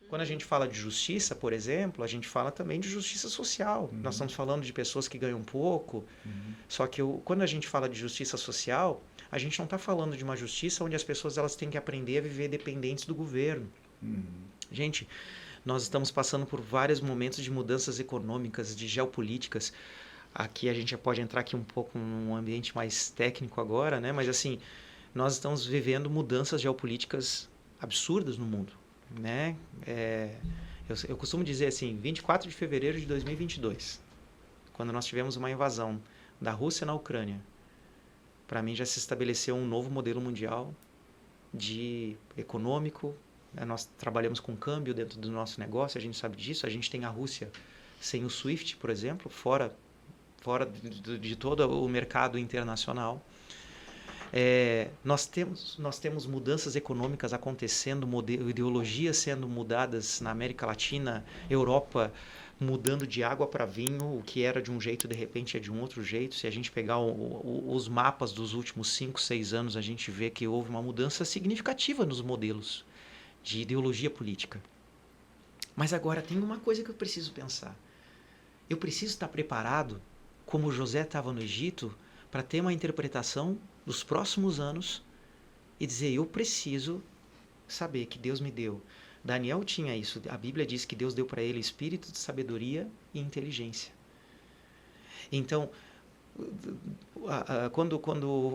Quando a gente fala de justiça, por exemplo, a gente fala também de justiça social. Nós estamos falando de pessoas que ganham pouco. Só que quando a gente fala de justiça social, a gente não está falando de uma justiça onde as pessoas elas têm que aprender a viver dependentes do governo. Gente, nós estamos passando por vários momentos de mudanças econômicas, de geopolíticas. Aqui a gente já pode entrar aqui um pouco num ambiente mais técnico agora, né? Mas assim, nós estamos vivendo mudanças geopolíticas absurdas no mundo, né? Eu costumo dizer assim, 24 de fevereiro de 2022, quando nós tivemos uma invasão da Rússia na Ucrânia, para mim já se estabeleceu um novo modelo mundial de econômico. Nós trabalhamos com câmbio dentro do nosso negócio, a gente sabe disso. A gente tem a Rússia sem o SWIFT, por exemplo, fora de todo o mercado internacional. Nós temos mudanças econômicas acontecendo, ideologias sendo mudadas na América Latina, Europa mudando de água para vinho, o que era de um jeito de repente é de um outro jeito. Se a gente pegar os mapas dos últimos 5, 6 anos, a gente vê que houve uma mudança significativa nos modelos de ideologia política. Mas agora tem uma coisa que eu preciso pensar. Eu preciso estar preparado, como José estava no Egito, para ter uma interpretação dos próximos anos e dizer, eu preciso saber que Deus me deu. Daniel tinha isso. A Bíblia diz que Deus deu para ele espírito de sabedoria e inteligência. Então, quando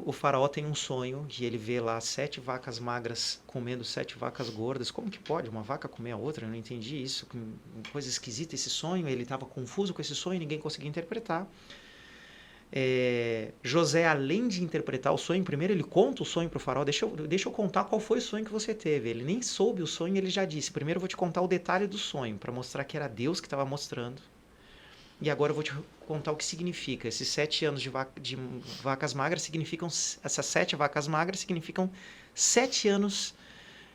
o faraó tem um sonho, que ele vê lá 7 vacas magras comendo 7 vacas gordas, como que pode uma vaca comer a outra? Eu não entendi isso, coisa esquisita esse sonho, ele estava confuso com esse sonho, ninguém conseguia interpretar. José, além de interpretar o sonho, primeiro ele conta o sonho para o faraó, deixa eu contar qual foi o sonho que você teve. Ele nem soube o sonho, ele já disse, primeiro eu vou te contar o detalhe do sonho, para mostrar que era Deus que estava mostrando. E agora eu vou te contar o que significa. Esses 7 anos de vacas magras significam... Essas 7 vacas magras significam 7 anos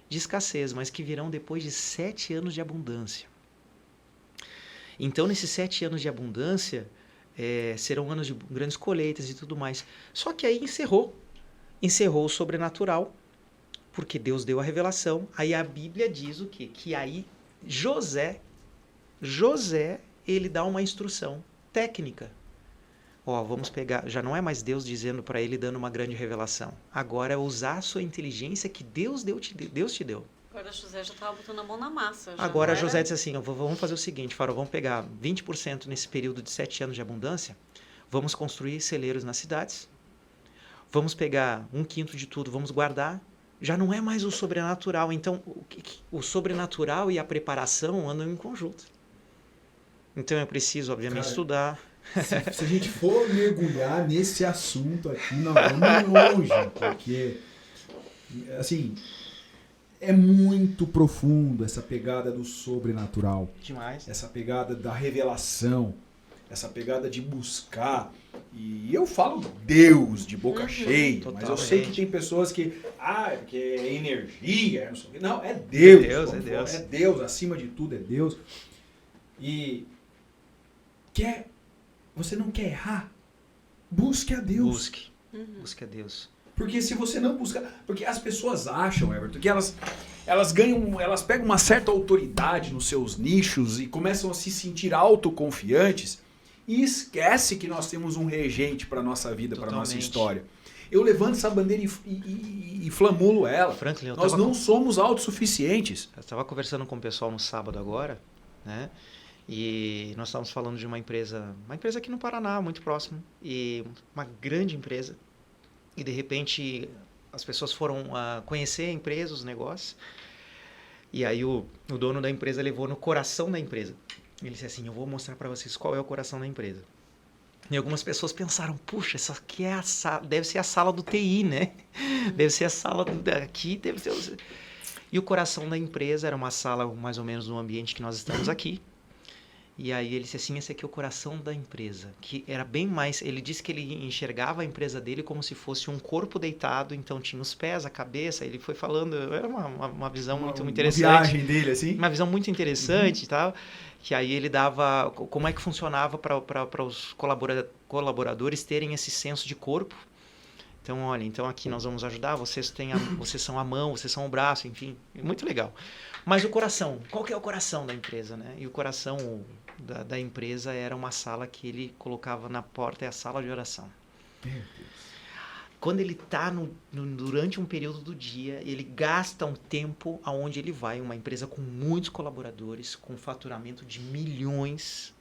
de escassez, mas que virão depois de 7 anos de abundância. Então, nesses 7 anos de abundância, serão anos de grandes colheitas e tudo mais. Só que aí encerrou o sobrenatural, porque Deus deu a revelação. Aí a Bíblia diz o quê? Que aí José, ele dá uma instrução técnica. Vamos pegar, já não é mais Deus dizendo para ele, dando uma grande revelação. Agora é usar a sua inteligência que Deus te deu. Agora José já estava botando a mão na massa. Agora José disse assim, vamos fazer o seguinte, faraó, vamos pegar 20% nesse período de 7 anos de abundância, vamos construir celeiros nas cidades, vamos pegar 1/5 de tudo, vamos guardar. Já não é mais o sobrenatural. Então, o sobrenatural e a preparação andam em conjunto. Então eu preciso, obviamente, estudar. Se a gente for mergulhar nesse assunto aqui, nós vamos longe, porque, assim, é muito profundo essa pegada do sobrenatural. Demais. Essa pegada da revelação, essa pegada de buscar. E eu falo Deus de boca cheia, totalmente. mas eu sei que tem pessoas que, porque é energia, não sei o quê. Não, é Deus. É Deus. É Deus, acima de tudo é Deus. E você não quer errar? Busque a Deus. Busque a Deus. Porque se você não buscar... Porque as pessoas acham, Everton, que elas pegam uma certa autoridade nos seus nichos e começam a se sentir autoconfiantes e esquece que nós temos um regente para a nossa vida, para a nossa história. Eu levanto essa bandeira e flamulo ela. Franklin, nós não somos autossuficientes. Eu estava conversando com o pessoal no sábado agora, né? E nós estávamos falando de uma empresa aqui no Paraná, muito próximo, e uma grande empresa. E de repente as pessoas foram conhecer a empresa, os negócios. E aí o dono da empresa levou no coração da empresa. Ele disse assim, eu vou mostrar para vocês qual é o coração da empresa. E algumas pessoas pensaram, puxa, isso aqui é deve ser a sala do TI, né? Deve ser a sala daqui, deve ser... E o coração da empresa era uma sala mais ou menos no ambiente que nós estamos aqui. E aí ele disse assim, esse aqui é o coração da empresa, que era bem mais, ele disse que ele enxergava a empresa dele como se fosse um corpo deitado, então tinha os pés, a cabeça, ele foi falando, era uma visão muito interessante. Uma viagem dele, assim? Uma visão muito interessante e tal, que aí ele dava, como é que funcionava para os colaboradores terem esse senso de corpo, Então, olha, então aqui nós vamos ajudar, vocês são a mão, vocês são o braço, enfim, é muito legal. Mas o coração, qual que é o coração da empresa, né? E o coração da empresa era uma sala que ele colocava na porta, é a sala de oração. Meu Deus. Quando ele está durante um período do dia, ele gasta um tempo aonde ele vai, uma empresa com muitos colaboradores, com faturamento de milhões,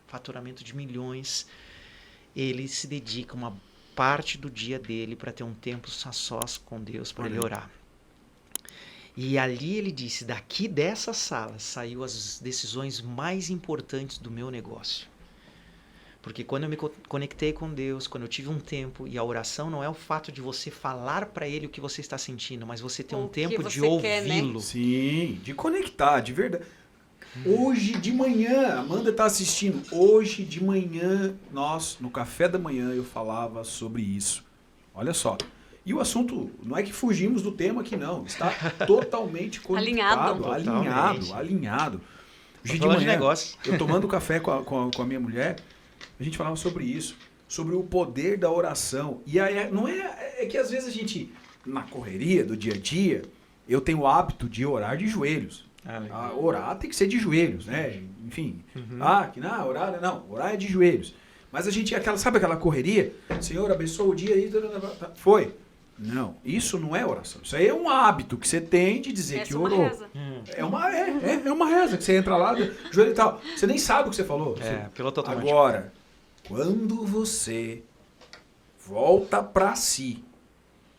ele se dedica uma parte do dia dele para ter um tempo a sós com Deus, para ele orar. E ali ele disse, daqui dessa sala saiu as decisões mais importantes do meu negócio. Porque quando eu me conectei com Deus, quando eu tive um tempo, e a oração não é o fato de você falar para ele o que você está sentindo, mas você ter um tempo de ouvi-lo. Sim, de conectar, de verdade. Hoje de manhã, a Amanda está assistindo, hoje de manhã, nós, no café da manhã, eu falava sobre isso. Olha só. E o assunto, não é que fugimos do tema aqui não, está totalmente conectado, alinhado. Hoje de manhã, eu tomando café com a minha mulher, a gente falava sobre isso, sobre o poder da oração. E aí, não é que às vezes a gente, na correria do dia a dia, eu tenho o hábito de orar de joelhos. Orar tem que ser de joelhos, né? Enfim. Orar é de joelhos. Mas a gente, sabe aquela correria? Senhor, abençoa o dia aí. Foi. Não, isso não é oração. Isso aí é um hábito que você tem de dizer que orou. É uma reza que você entra lá, joelho e tal. Você nem sabe o que você falou. Piloto automático. Agora, quando você volta para si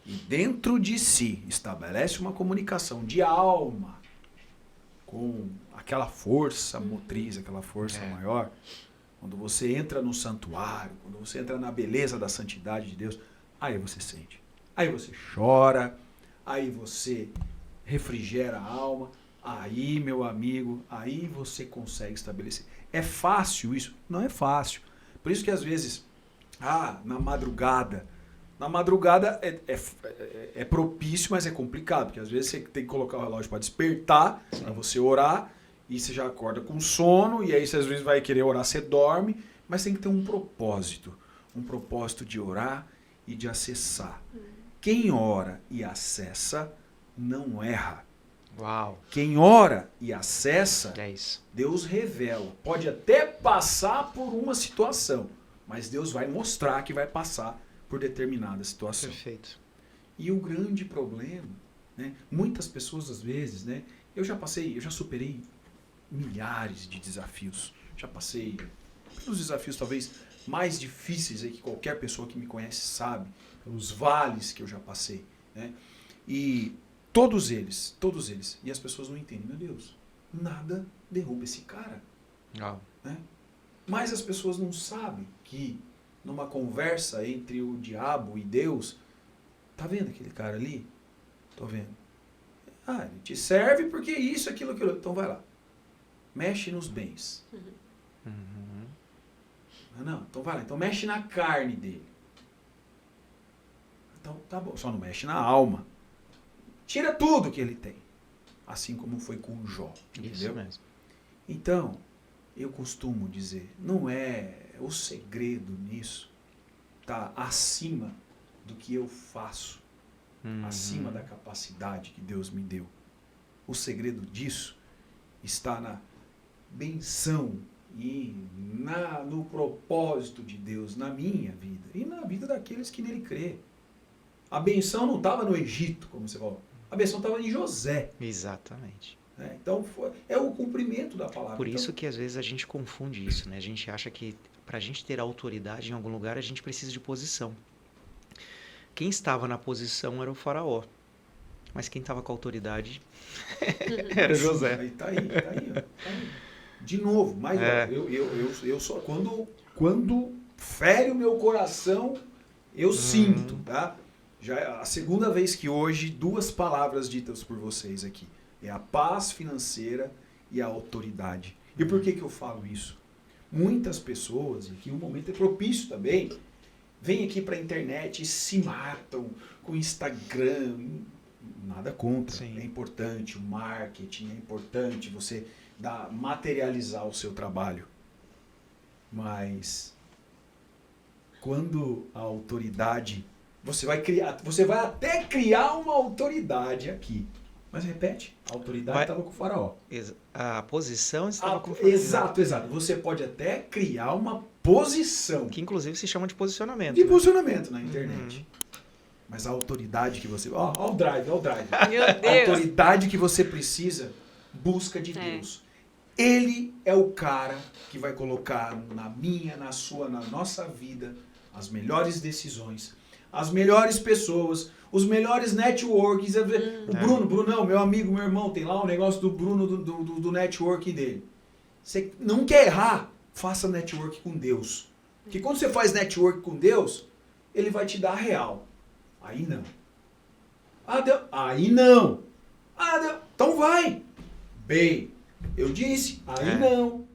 e dentro de si estabelece uma comunicação de alma com aquela força motriz, aquela força maior, quando você entra no santuário, quando você entra na beleza da santidade de Deus, aí você sente. Aí você chora, aí você refrigera a alma, aí, meu amigo, aí você consegue estabelecer. É fácil isso? Não é fácil. Por isso que às vezes, na madrugada é propício, mas é complicado, porque às vezes você tem que colocar o relógio para despertar, para você orar, e você já acorda com sono, e aí você às vezes vai querer orar, você dorme, mas tem que ter um propósito de orar e de acessar. Quem ora e acessa não erra. Uau. Quem ora e acessa, isso. Deus revela. Pode até passar por uma situação, mas Deus vai mostrar que vai passar por determinada situação. Perfeito. E o grande problema, né? Muitas pessoas às vezes, né? Eu já superei milhares de desafios. Já passei pelos desafios talvez mais difíceis aí que qualquer pessoa que me conhece sabe, pelos vales que eu já passei, né? E todos eles, e as pessoas não entendem, meu Deus, nada derruba esse cara. Né? Mas as pessoas não sabem que numa conversa entre o diabo e Deus, tá vendo aquele cara ali? Tô vendo. Ele te serve porque isso, aquilo. Então vai lá. Mexe nos bens. Não, então vai lá. Então mexe na carne dele. Então tá bom. Só não mexe na alma. Tira tudo que ele tem. Assim como foi com Jó. Entendeu? Isso mesmo. Então, eu costumo dizer, não é o segredo nisso, tá acima do que eu faço, acima da capacidade que Deus me deu. O segredo disso está na benção e no propósito de Deus na minha vida e na vida daqueles que nele crê. A benção não estava no Egito, como você falou. A benção estava em José. Exatamente. Então, é o cumprimento da palavra. Por isso que às vezes a gente confunde isso, né? A gente acha que para a gente ter autoridade em algum lugar, a gente precisa de posição. Quem estava na posição era o faraó. Mas quem estava com a autoridade era José. Aí, tá aí. De novo, mas eu só quando fere o meu coração, eu sinto, tá? Já é a segunda vez que hoje 2 palavras ditas por vocês aqui. É a paz financeira e a autoridade. E por que eu falo isso? Muitas pessoas, e aqui o momento é propício também, vêm aqui para a internet e se matam com Instagram. Nada contra. Sim. É importante o marketing, é importante você materializar o seu trabalho. Mas quando a autoridade você vai até criar uma autoridade aqui. Mas repete, a autoridade estava com o faraó. A posição estava com o faraó. Exato. Você pode até criar uma posição. Que inclusive se chama de posicionamento. De posicionamento na internet. Mas a autoridade que você... Ó o drive. Meu Deus. A autoridade que você precisa, busca de Deus. Ele é o cara que vai colocar na minha, na sua, na nossa vida as melhores decisões, as melhores pessoas, os melhores networks. O Brunão, meu amigo, meu irmão, tem lá o negócio do Bruno, do network dele. Você não quer errar, faça network com Deus. Porque quando você faz network com Deus, ele vai te dar a real. Aí não. Aí não. Então vai. Bem, eu disse, aí não.